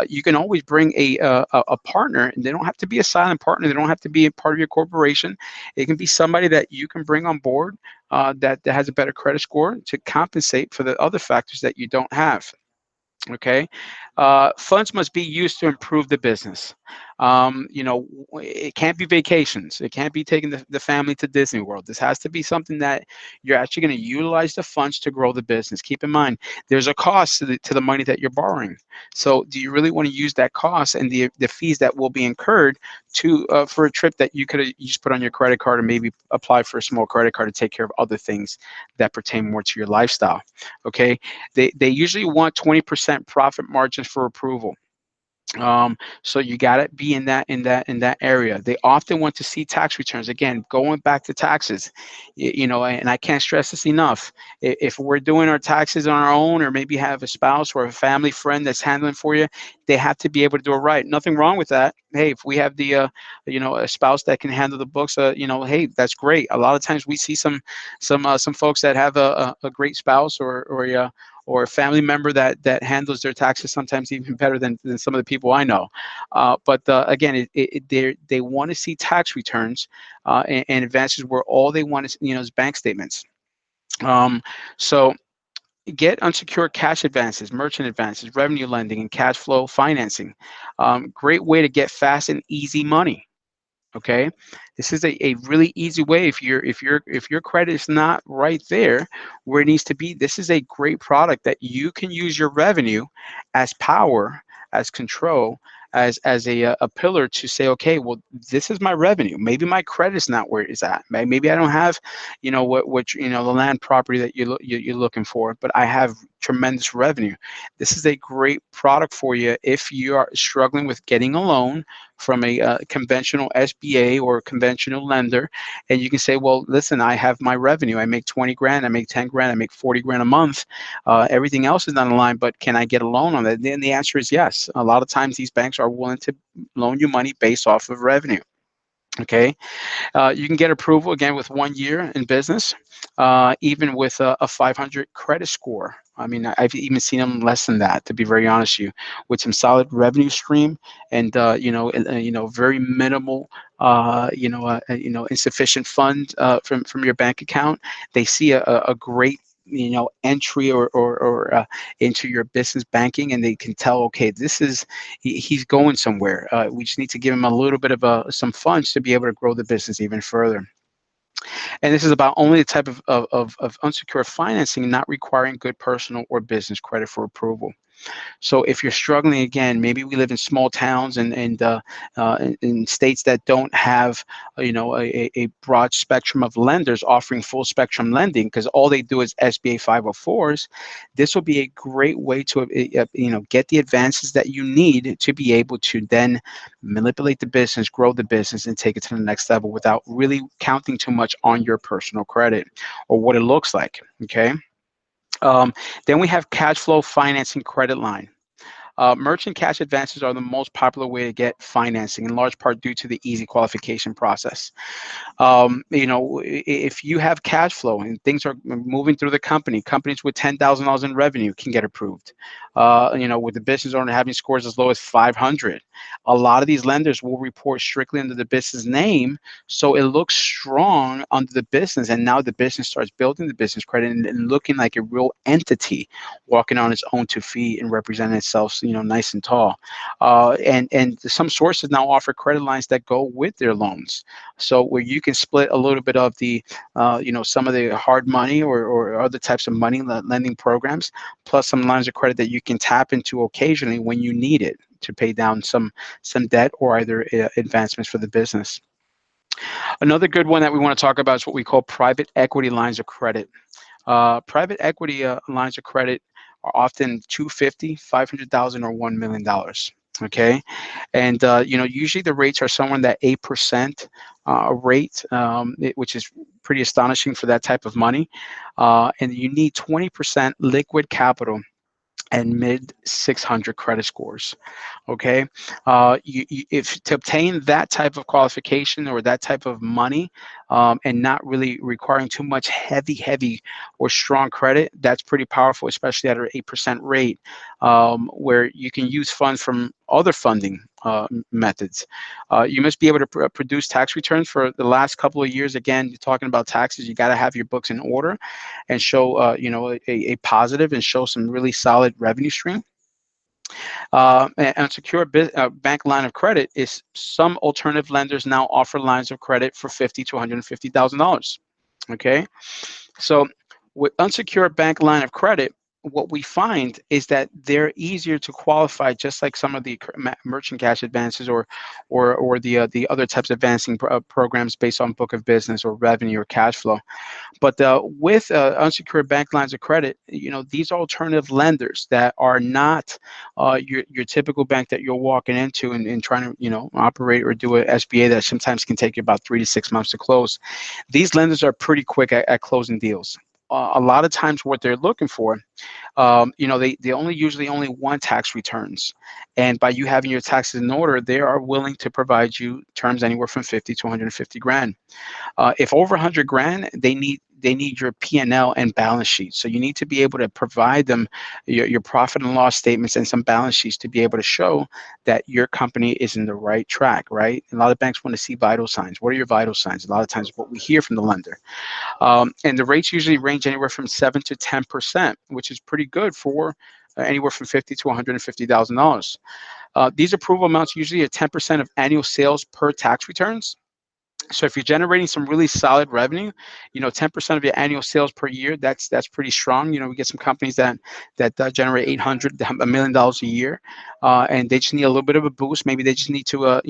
you can always bring a a partner. And they don't have to be a silent partner. They don't have to be a part of your corporation. It can be somebody that you can bring on board that has a better credit score to compensate for the other factors that you don't have. Okay, funds must be used to improve the business. It can't be vacations. It can't be taking the family to Disney World. This has to be something that you're actually going to utilize the funds to grow the business. Keep in mind, there's a cost to the money that you're borrowing. So, do you really want to use that cost and the fees that will be incurred to for a trip that you could have just put on your credit card, or maybe apply for a small credit card to take care of other things that pertain more to your lifestyle? Okay, they usually want 20% profit margins for approval. So you got to be in that area. They often want to see tax returns. Again, going back to taxes, and I can't stress this enough. If we're doing our taxes on our own, or maybe have a spouse or a family friend that's handling for you, they have to be able to do it right. Nothing wrong with that. Hey, if we have a spouse that can handle the books, hey, that's great. A lot of times we see some folks that have a great spouse, or a family member that handles their taxes sometimes even better than some of the people I know. But again, they want to see tax returns and advances where all they want is bank statements. So get unsecured cash advances, merchant advances, revenue lending, and cash flow financing. Great way to get fast and easy money. Okay, this is a really easy way. If your credit is not right there where it needs to be, this is a great product that you can use your revenue as power, as control, as a pillar to say, okay, well, this is my revenue. Maybe my credit is not where it's at. Maybe I don't have the land property that you're looking for, but I have tremendous revenue. This is a great product for you if you are struggling with getting a loan from a conventional SBA or conventional lender, and you can say, well, listen, I have my revenue. I make 20 grand, I make 10 grand, I make 40 grand a month. Everything else is not in line, but can I get a loan on that? Then the answer is yes. A lot of times these banks are willing to loan you money based off of revenue. Okay, you can get approval again with 1 year in business, even with a 500 credit score. I mean, I've even seen them less than that, to be very honest with you, with some solid revenue stream and very minimal, insufficient fund from your bank account. They see a great entry or into your business banking, and they can tell, okay, he's going somewhere. We just need to give him a little bit of some funds to be able to grow the business even further. And this is about only the type of unsecured financing not requiring good personal or business credit for approval. So if you're struggling, again, maybe we live in small towns and in states that don't have a broad spectrum of lenders offering full spectrum lending, because all they do is SBA 504s. This will be a great way to get the advances that you need to be able to then manipulate the business, grow the business, and take it to the next level without really counting too much on your personal credit or what it looks like. Okay. Then we have cash flow financing credit line. Merchant cash advances are the most popular way to get financing, in large part due to the easy qualification process. If you have cash flow and things are moving through the company, companies with $10,000 in revenue can get approved. With the business owner having scores as low as 500, a lot of these lenders will report strictly under the business name, so it looks strong under the business, and now the business starts building the business credit and looking like a real entity, walking on its own 2 feet and representing itself, nice and tall. And some sources now offer credit lines that go with their loans, so where you can split a little bit of the, some of the hard money or other types of money lending programs, plus some lines of credit that you can tap into occasionally when you need it to pay down some debt or either advancements for the business. Another good one that we want to talk about is what we call private equity lines of credit. Private equity lines of credit are often 250, 500,000, or $1 million. Okay, and usually the rates are somewhere in that 8% rate, which is pretty astonishing for that type of money. And you need 20% liquid capital and mid 600 credit scores. Okay, if to obtain that type of qualification or that type of money, and not really requiring too much heavy or strong credit, that's pretty powerful, especially at an 8% rate. where you can use funds from other funding methods. You must be able to produce tax returns for the last couple of years. Again, you're talking about taxes. You got to have your books in order and show, a positive and show some really solid revenue stream. An unsecured bank line of credit is some alternative lenders now offer lines of credit for $50 to $150,000. Okay, so with unsecured bank line of credit, what we find is that they're easier to qualify, just like some of the merchant cash advances or the other types of advancing programs based on book of business or revenue or cash flow. But with unsecured bank lines of credit, these are alternative lenders that are not your typical bank that you're walking into and trying to, operate or do a SBA that sometimes can take you about 3 to 6 months to close. These lenders are pretty quick at closing deals. A lot of times what they're looking for, they usually only want tax returns. And by you having your taxes in order, they are willing to provide you terms anywhere from 50 to 150 grand. If over 100 grand, they need your P&L and balance sheet. So you need to be able to provide them your profit and loss statements and some balance sheets to be able to show that your company is in the right track, right? A lot of banks want to see vital signs. What are your vital signs? A lot of times what we hear from the lender. And the rates usually range anywhere from 7 to 10%, which is pretty good for anywhere from $50 to $150,000. These approval amounts usually are 10% of annual sales per tax returns. So if you're generating some really solid revenue, 10% of your annual sales per year, that's pretty strong. We get some companies that generate $800, $1 million a year, and they just need a little bit of a boost. Maybe they just need to,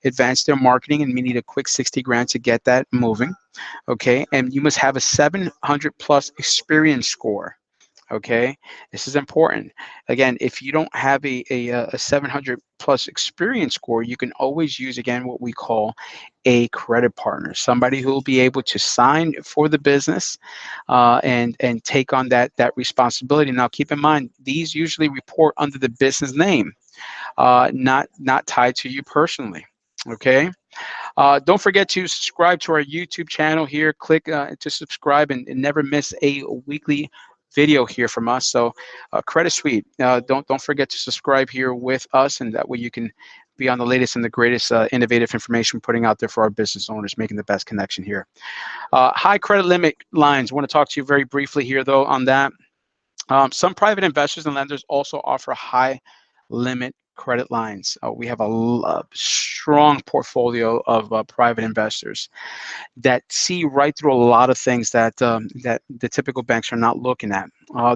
advance their marketing, and we need a quick 60 grand to get that moving. Okay, and you must have a 700 plus experience score. Okay, this is important. Again, if you don't have a 700 plus experience score, you can always use, again, what we call a credit partner, somebody who will be able to sign for the business and take on that responsibility. Now, keep in mind, these usually report under the business name, not tied to you personally. Okay. Don't forget to subscribe to our YouTube channel here. Click to subscribe and never miss a weekly video here from us. So Credit Suite, don't forget to subscribe here with us, and that way you can be on the latest and the greatest innovative information we're putting out there for our business owners, making the best connection here. High credit limit lines. I want to talk to you very briefly here, though, on that. Some private investors and lenders also offer high limit credit lines. We have a strong portfolio of private investors that see right through a lot of things that the typical banks are not looking at.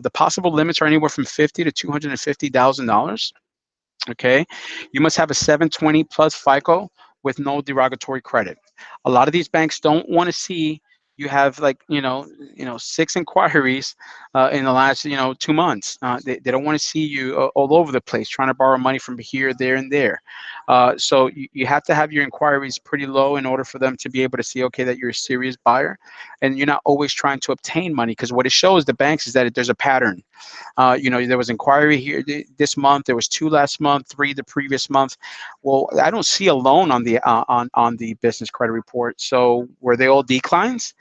The possible limits are anywhere from $50 to $250,000. Okay, you must have a 720 plus FICO with no derogatory credit. A lot of these banks don't want to see you have, like, 6 inquiries in the last 2 months. They don't want to see you all over the place trying to borrow money from here, there, and there. So you have to have your inquiries pretty low in order for them to be able to see, okay, that you're a serious buyer, and you're not always trying to obtain money, because what it shows the banks is that there's a pattern. There was inquiry here this month, there was 2 last month, 3 the previous month. Well, I don't see a loan on the business credit report. So were they all declines?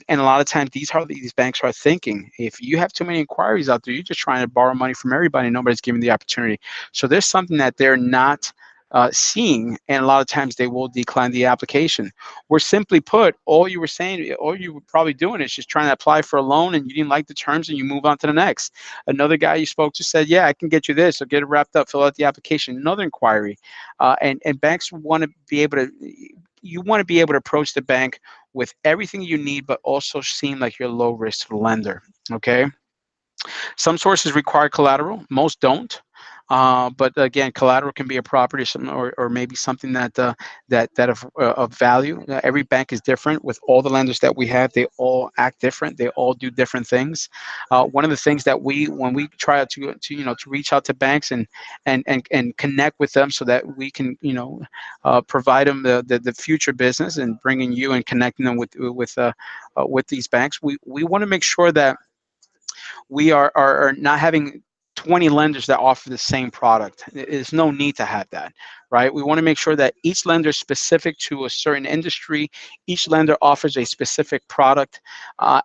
And a lot of times these banks are thinking, if you have too many inquiries out there, you're just trying to borrow money from everybody, nobody's giving the opportunity. So there's something that they're not seeing, and a lot of times they will decline the application. Where simply put, all you were probably doing is just trying to apply for a loan, and you didn't like the terms, and you move on to the next. Another guy you spoke to said, yeah, I can get you this, so get it wrapped up, fill out the application. Another inquiry. And banks want to be able to, you want to be able to approach the bank with everything you need, but also seem like you're low risk lender. Okay. Some sources require collateral, most don't. But again, collateral can be a property or maybe something that of value. Every bank is different. With all the lenders that we have, they all act different. They all do different things. One of the things that when we try to reach out to banks and connect with them so that we can provide them the future business and bringing you and connecting them with these banks, we want to make sure that we are not having 20 lenders that offer the same product. There's no need to have that, right? We want to make sure that each lender is specific to a certain industry. Each lender offers a specific product,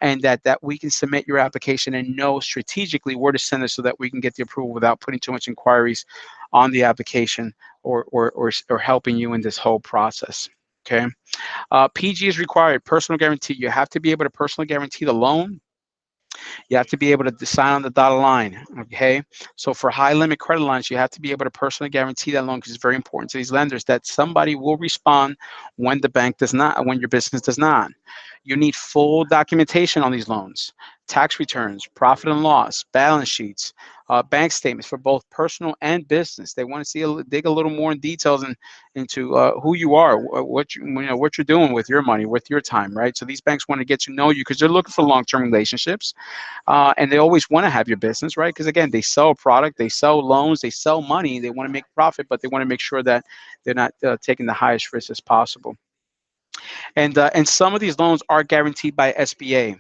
and that we can submit your application and know strategically where to send it so that we can get the approval without putting too much inquiries on the application or helping you in this whole process. Okay. PG is required, personal guarantee. You have to be able to personally guarantee the loan. You have to be able to sign on the dotted line, okay? So for high limit credit lines, you have to be able to personally guarantee that loan because it's very important to these lenders that somebody will respond when the bank does not, when your business does not. You need full documentation on these loans, tax returns, profit and loss, balance sheets, bank statements for both personal and business. They want to see dig a little more in details into who you are, what you're doing with your money, with your time, right? So these banks want to get to know you because they're looking for long-term relationships, and they always want to have your business, right? Because again, they sell a product, they sell loans, they sell money, they want to make profit, but they want to make sure that they're not taking the highest risk as possible. And some of these loans are guaranteed by SBA.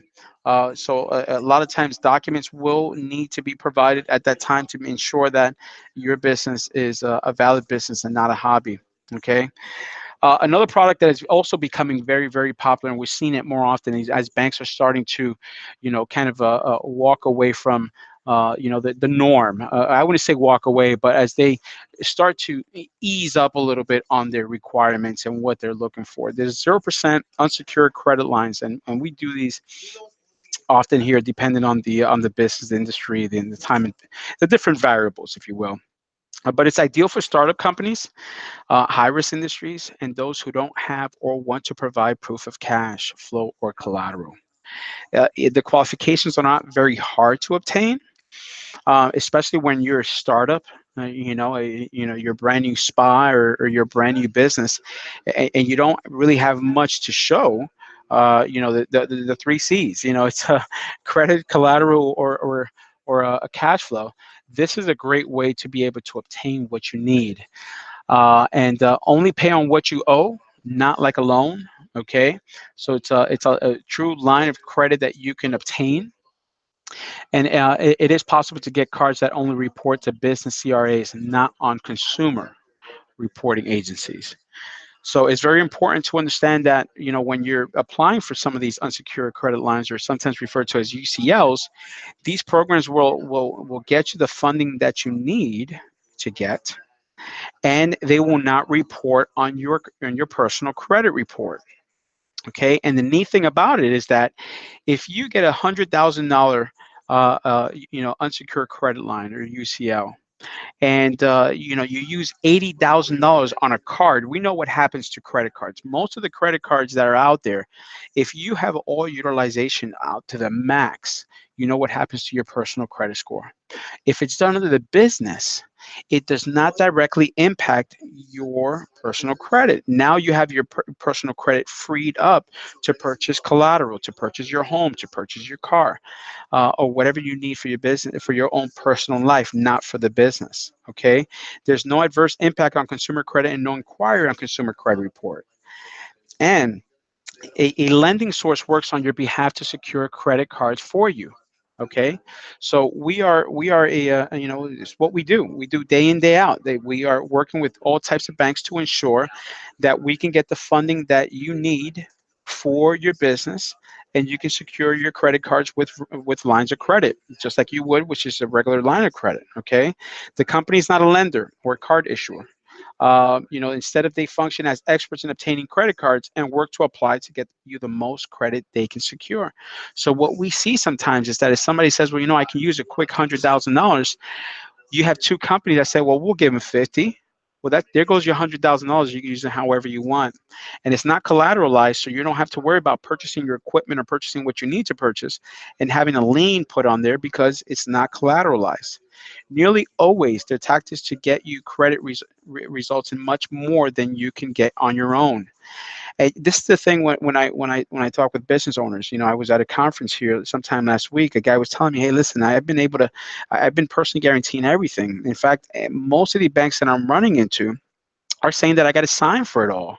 So a lot of times documents will need to be provided at that time to ensure that your business is a valid business and not a hobby. Okay. Another product that is also becoming very, very popular, and we're seeing it more often as banks are starting to, kind of walk away from, the norm. I wouldn't say walk away, but as they start to ease up a little bit on their requirements and what they're looking for. There's 0% unsecured credit lines, and we do these often here, depending on the business, the industry, the time, and the different variables, if you will. But it's ideal for startup companies, high-risk industries, and those who don't have or want to provide proof of cash flow or collateral. The qualifications are not very hard to obtain, especially when you're a startup. You're brand new spa or your brand new business, and you don't really have much to show. The three C's. It's a credit, collateral, or a cash flow. This is a great way to be able to obtain what you need, and only pay on what you owe, not like a loan. Okay, so it's a true line of credit that you can obtain, and it is possible to get cards that only report to business CRAs, not on consumer reporting agencies. So it's very important to understand that, when you're applying for some of these unsecured credit lines, or sometimes referred to as UCLs, these programs will get you the funding that you need to get, and they will not report on your personal credit report. Okay, and the neat thing about it is that if you get $100,000 unsecured credit line or UCL, and you use $80,000 on a card, we know what happens to credit cards. Most of the credit cards that are out there, if you have all utilization out to the max, you know what happens to your personal credit score. If it's done under the business, it does not directly impact your personal credit. Now you have your personal credit freed up to purchase collateral, to purchase your home, to purchase your car, or whatever you need for your business, for your own personal life, not for the business. Okay. There's no adverse impact on consumer credit and no inquiry on consumer credit report. And a lending source works on your behalf to secure credit cards for you. Okay, so we are it's what we do. We do day in, day out. We are working with all types of banks to ensure that we can get the funding that you need for your business, and you can secure your credit cards with lines of credit, just like you would, which is a regular line of credit. Okay, the company is not a lender or a card issuer. Instead of, they function as experts in obtaining credit cards and work to apply to get you the most credit they can secure. So what we see sometimes is that if somebody says, well, I can use a quick $100,000, you have two companies that say, well, we'll give them 50. Well, there goes your $100,000. You can use it however you want, and it's not collateralized, so you don't have to worry about purchasing your equipment or purchasing what you need to purchase and having a lien put on there because it's not collateralized. Nearly always, their tactics to get you credit results in much more than you can get on your own. And this is the thing when I talk with business owners. I was at a conference here sometime last week. A guy was telling me, "Hey, listen, I've been personally guaranteeing everything. In fact, most of the banks that I'm running into are saying that I got to sign for it all.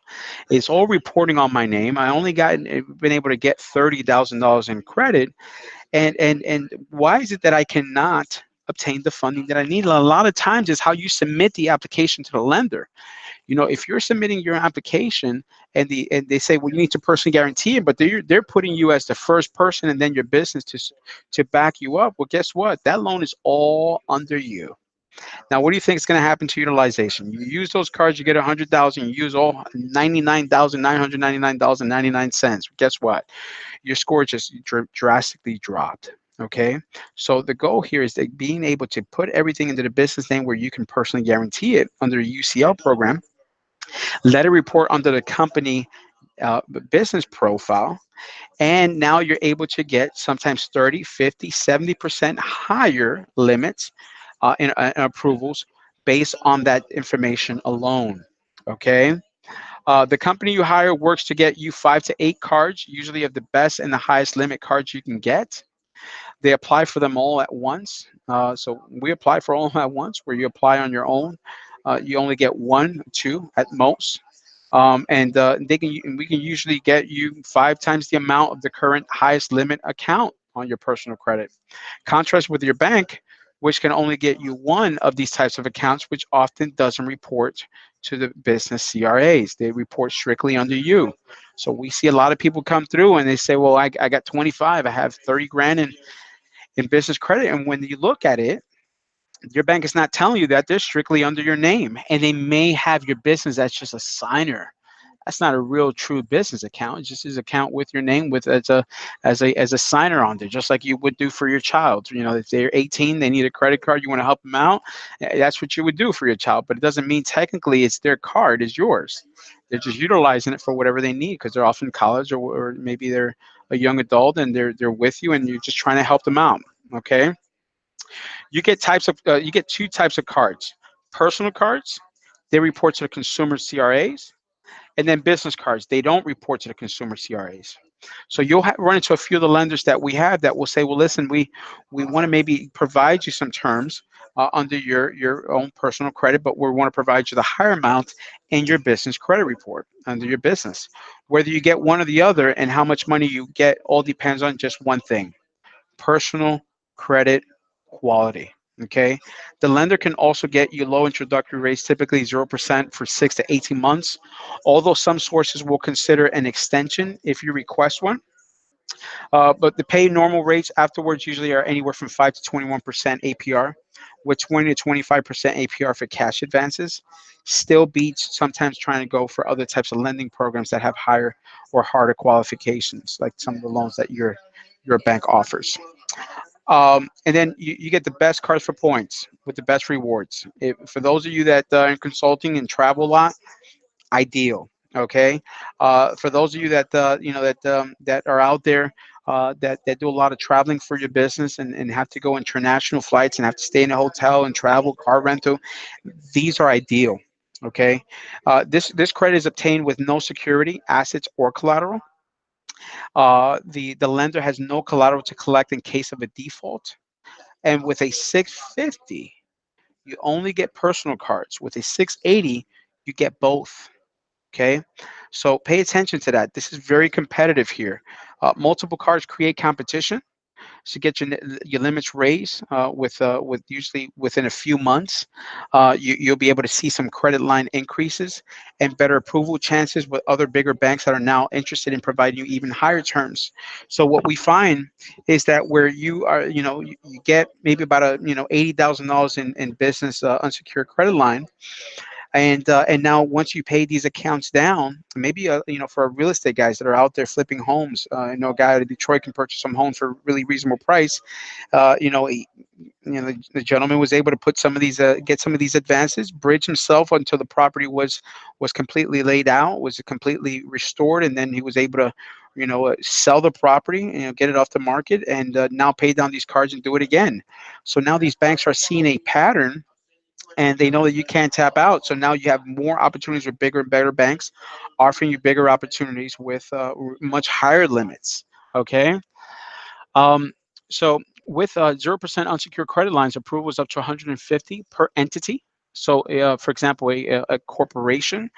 It's all reporting on my name. I only been able to get $30,000 in credit, and why is it that I cannot obtain the funding that I need. And a lot of times is how you submit the application to the lender. If you're submitting your application and they say, well, you need to personally guarantee it, but they're putting you as the first person and then your business to back you up. Well, guess what? That loan is all under you. Now, what do you think is going to happen to utilization? You use those cards, you get 100,000. You use all 99,999.99. Guess what? Your score just drastically dropped. Okay, so the goal here is that being able to put everything into the business name where you can personally guarantee it under a UCL program, let it report under the company business profile, and now you're able to get sometimes 30, 50, 70% higher limits in approvals based on that information alone. Okay. The company you hire works to get you 5 to 8 cards, usually of the best and the highest limit cards you can get. They apply for them all at once. So we apply for all of them at once, where you apply on your own. You only get 1, 2 at most. And we can usually get you 5 times the amount of the current highest limit account on your personal credit. Contrast with your bank, which can only get you one of these types of accounts, which often doesn't report to the business CRAs. They report strictly under you. So we see a lot of people come through and they say, well, I got 25, I have 30 grand in business credit. And when you look at it, your bank is not telling you that. They're strictly under your name, and they may have your business as just a signer. That's not a real true business account. It's just his account with your name with as a signer on there, just like you would do for your child. If they're 18, they need a credit card, you want to help them out. That's what you would do for your child. But it doesn't mean technically it's their card, is yours. They're just utilizing it for whatever they need because they're off in college, or maybe they're a young adult and they're with you and you're just trying to help them out. Okay. You get 2 types of cards. Personal cards, they report to the consumer CRAs, and then business cards, they don't report to the consumer CRAs. So you'll run into a few of the lenders that we have that will say, well, listen, we want to maybe provide you some terms under your own personal credit, but we want to provide you the higher amount in your business credit report under your business. Whether you get one or the other and how much money you get all depends on just one thing: personal credit quality. Okay. The lender can also get you low introductory rates, typically 0% for 6 to 18 months, although some sources will consider an extension if you request one. But the pay normal rates afterwards usually are anywhere from 5 to 21% APR, with 20 to 25% APR for cash advances. Still beats sometimes trying to go for other types of lending programs that have higher or harder qualifications, like some of the loans that your bank offers. And then you get the best cards for points with the best rewards. For those of you that are in consulting and travel a lot, ideal. Okay. For those of you that that are out there that do a lot of traveling for your business and have to go international flights and have to stay in a hotel and travel, car rental, these are ideal. Okay. This credit is obtained with no security, assets, or collateral. The lender has no collateral to collect in case of a default. And with a 650, you only get personal cards. With a 680, you get both. Okay, so pay attention to that. This is very competitive here. Multiple cards create competition. So get your limits raised with usually within a few months. You'll be able to see some credit line increases and better approval chances with other bigger banks that are now interested in providing you even higher terms. So what we find is that where you are, you get maybe about a $80,000 in business unsecured credit line, and now once you pay these accounts down, maybe for real estate guys that are out there flipping homes, I know a guy out of Detroit can purchase some homes for a really reasonable price. The gentleman was able to put some of these get some of these advances, bridge himself until the property was completely laid out, was completely restored, and then he was able to sell the property, get it off the market, and now pay down these cards and do it again. So now these banks are seeing a pattern, and they know that you can't tap out. So now you have more opportunities with bigger and better banks offering you bigger opportunities with much higher limits. Okay. Um, so with 0% unsecured credit lines, approval is up to 150 per entity. So, for example, a corporation,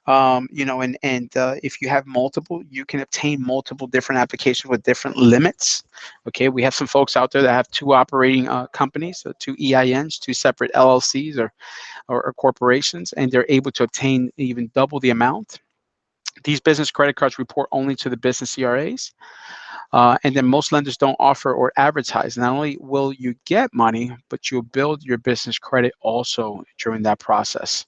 if you have multiple, you can obtain multiple different applications with different limits. Okay, we have some folks out there that have two operating companies, so two EINs, two separate LLCs or corporations, and they're able to obtain even double the amount. These business credit cards report only to the business CRAs. And then most lenders don't offer or advertise. Not only will you get money, but you'll build your business credit also during that process.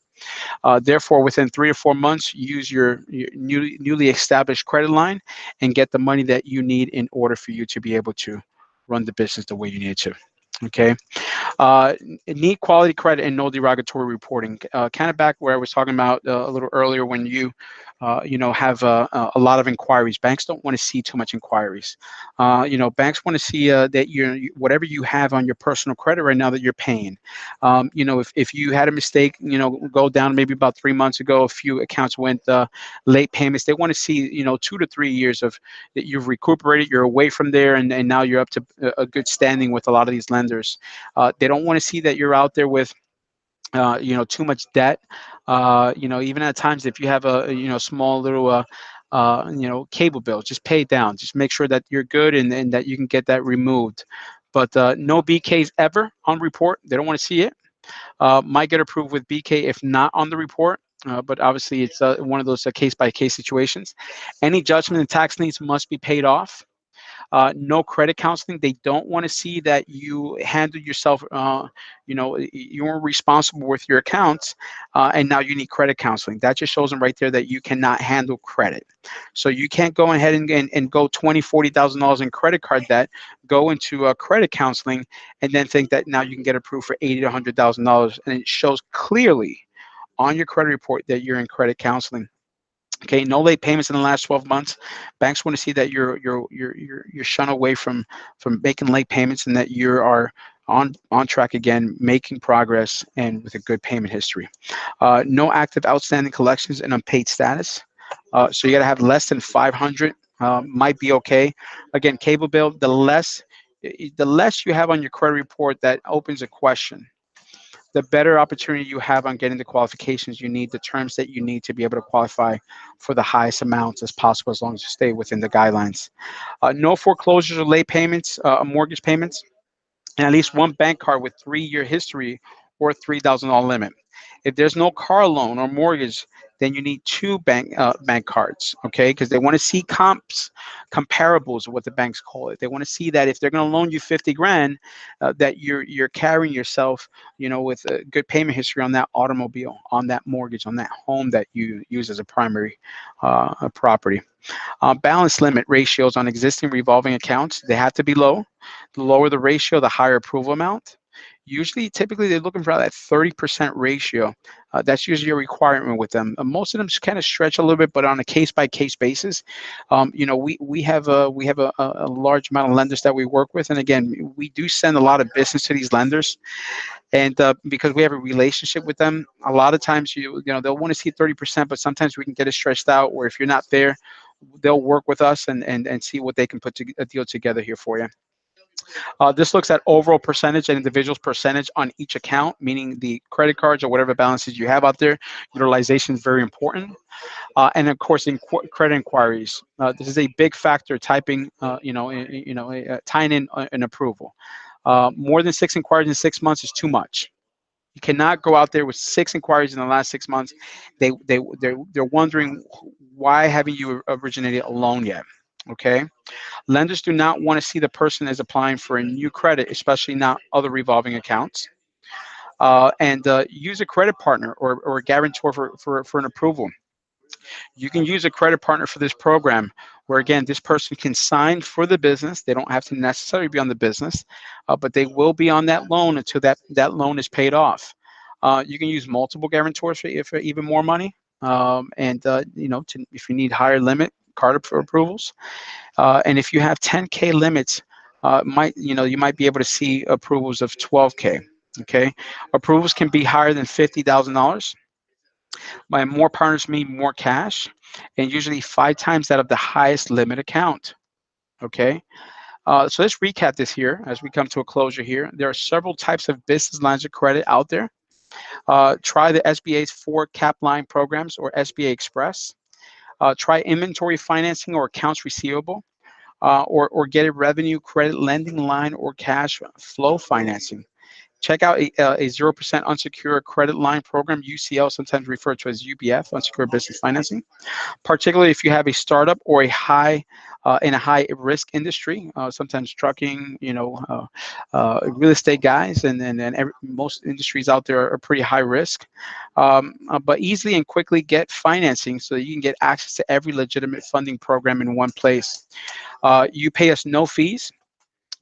Therefore, within 3 to 4 months, use your newly established credit line and get the money that you need in order for you to be able to run the business the way you need it to. Okay. Need quality credit and no derogatory reporting. Kind of back where I was talking about a little earlier when have a lot of inquiries. Banks don't want to see too much inquiries. Banks want to see that whatever you have on your personal credit right now that you're paying. If you had a mistake, go down maybe about 3 months ago, a few accounts went late payments. They want to see 2 to 3 years of that you've recuperated, you're away from there, and now you're up to a good standing with a lot of these lenders. They don't want to see that you're out there with too much debt. Even at times, if you have a small little cable bill, just pay it down. Just make sure that you're good and that you can get that removed. But no BKs ever on report. They don't want to see it. Might get approved with BK if not on the report. But obviously, it's one of those case-by-case situations. Any judgment and tax liens must be paid off. No credit counseling. They don't want to see that you handle yourself, you weren't responsible with your accounts, and now you need credit counseling. That just shows them right there that you cannot handle credit. So you can't go ahead and go $20,000, $40,000 in credit card debt, go into credit counseling, and then think that now you can get approved for $80,000 to $100,000, and it shows clearly on your credit report that you're in credit counseling. Okay, no late payments in the last 12 months. Banks want to see that you're shunned away from making late payments and that you are on track again, making progress and with a good payment history. No active outstanding collections and unpaid status. So you got to have less than 500. Might be okay. Again, cable bill. The less you have on your credit report that opens a question, the better opportunity you have on getting the qualifications you need, the terms that you need to be able to qualify for the highest amounts as possible, as long as you stay within the guidelines. No foreclosures or late payments, mortgage payments, and at least one bank card with 3-year history or $3,000 limit. If there's no car loan or mortgage, then you need two bank cards, okay? Because they want to see comparables, what the banks call it. They want to see that if they're going to loan you 50 grand, that you're carrying yourself, with a good payment history on that automobile, on that mortgage, on that home that you use as a primary property. Balance limit ratios on existing revolving accounts, they have to be low. The lower the ratio, the higher approval amount. Typically, they're looking for that 30% ratio. That's usually a requirement with them. Most of them kind of stretch a little bit, but on a case-by-case basis. We have a large amount of lenders that we work with, and again, we do send a lot of business to these lenders. And because we have a relationship with them, a lot of times they'll want to see 30%, but sometimes we can get it stretched out. Or if you're not there, they'll work with us and see what they can put a deal together here for you. This looks at overall percentage and individual's percentage on each account, meaning the credit cards or whatever balances you have out there. Utilization is very important. And of course, in credit inquiries, this is a big factor. Tying in an approval. More than 6 inquiries in 6 months is too much. You cannot go out there with 6 inquiries in the last 6 months. They're wondering, why haven't you originated a loan yet? Okay. Lenders do not want to see the person is applying for a new credit, especially not other revolving accounts. And use a credit partner or a guarantor for an approval. You can use a credit partner for this program where, again, this person can sign for the business. They don't have to necessarily be on the business, but they will be on that loan until that loan is paid off. You can use multiple guarantors for even more money. If you need higher limit card for approvals. And if you have 10K limits, you might be able to see approvals of 12K. Okay, approvals can be higher than $50,000. By more partners mean more cash, and usually 5 times that of the highest limit account. Okay, so let's recap this here as we come to a closure here. There are several types of business lines of credit out there. Try the SBA's 4 cap line programs or SBA Express. Try inventory financing or accounts receivable, or get a revenue credit lending line or cash flow financing. Check out a 0% unsecured credit line program, UCL, sometimes referred to as UBF, unsecured business financing, particularly if you have a startup or a high in a high risk industry, sometimes trucking, real estate guys, and then most industries out there are pretty high risk. But easily and quickly get financing so that you can get access to every legitimate funding program in one place. You pay us no fees.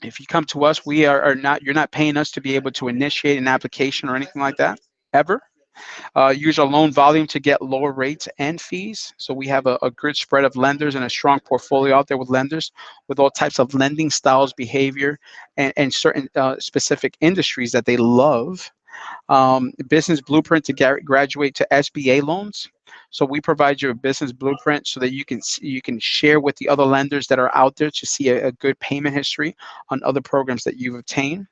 If you come to us, we are not, you're not paying us to be able to initiate an application or anything like that, ever. Use our loan volume to get lower rates and fees. So we have a good spread of lenders and a strong portfolio out there with lenders with all types of lending styles, behavior, and certain specific industries that they love. Business blueprint to graduate to SBA loans. So we provide you a business blueprint so that you can share with the other lenders that are out there to see a good payment history on other programs that you've obtained.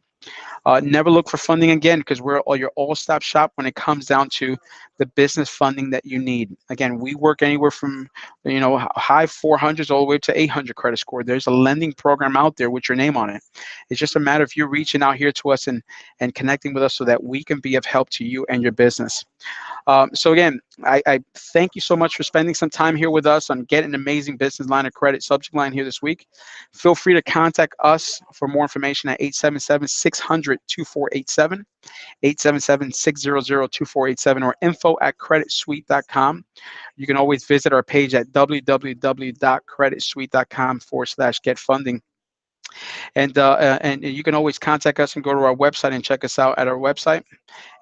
Never look for funding again, because we're your all-stop shop when it comes down to the business funding that you need. Again, we work anywhere from high 400s all the way to 800 credit score. There's a lending program out there with your name on it. It's just a matter of you reaching out here to us and connecting with us so that we can be of help to you and your business. So again, I thank you so much for spending some time here with us on Get an Amazing Business Line of Credit subject line here this week. Feel free to contact us for more information at 877-600-2487, 877-600-2487, or info@creditsuite.com. You can always visit our page at www.creditsuite.com/getfunding. And you can always contact us and go to our website and check us out at our website.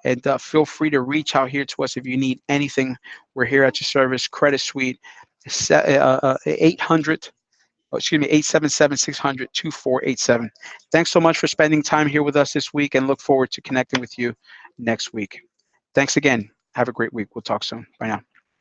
And feel free to reach out here to us if you need anything. We're here at your service. Credit Suite, 877-600-2487. Thanks so much for spending time here with us this week, and look forward to connecting with you next week. Thanks again. Have a great week. We'll talk soon. Bye now.